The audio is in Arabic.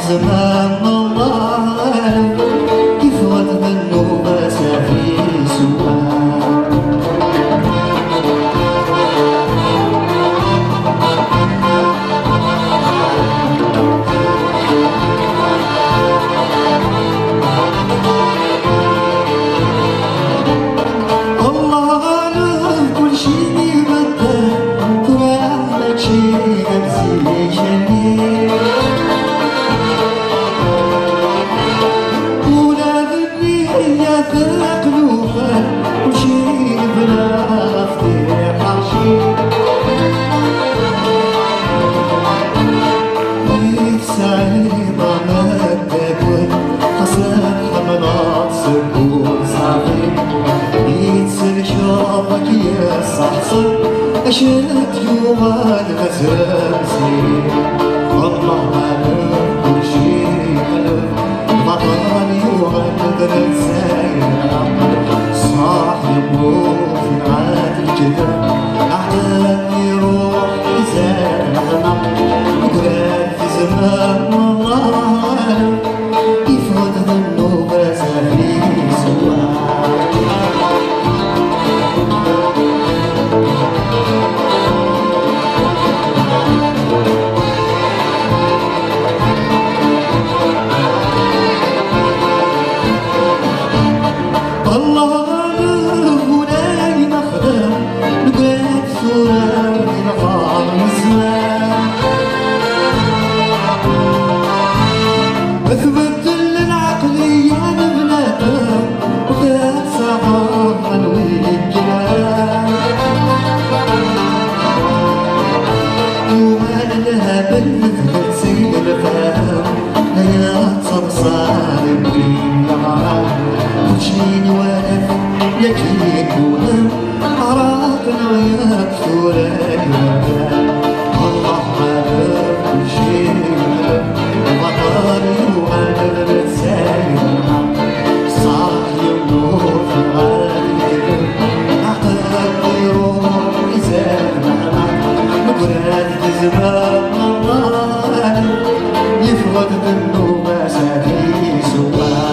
زمان الله كيف غد منو مسافي سواك الله غالب كل شي يبدل كرامك شي نفسي جميل قلوبك وشي بلا افتح عشي سعيد عمدك حسن حملات سكون صعيد يتسل شوفك يا صحصر اشد يوم الغزال سنين والله غالب كل شي غالب بطل يوعد الرسايل صاحب في عاد الجدر أحلام يروح يزال أحلام وقران في زمان الله يفوت ظنه بس في سواك الله غالب ولاي مخدم نقاد ثورة الغار مزمان اثبت للعقلية بنادم وذات صعب حلوين الجنان يوم لها بالمثل سيد الفهم هيا صرصار الدين وجيني واقف يجيك ولم عراقنا وياك ثورك الله غالب كل شي غالب وطاري وغالب الرسايل صاحي ونور في الغالب الكذب عقلك يروح يزال مقرات زمان الله يفقد منه ما سافي سواك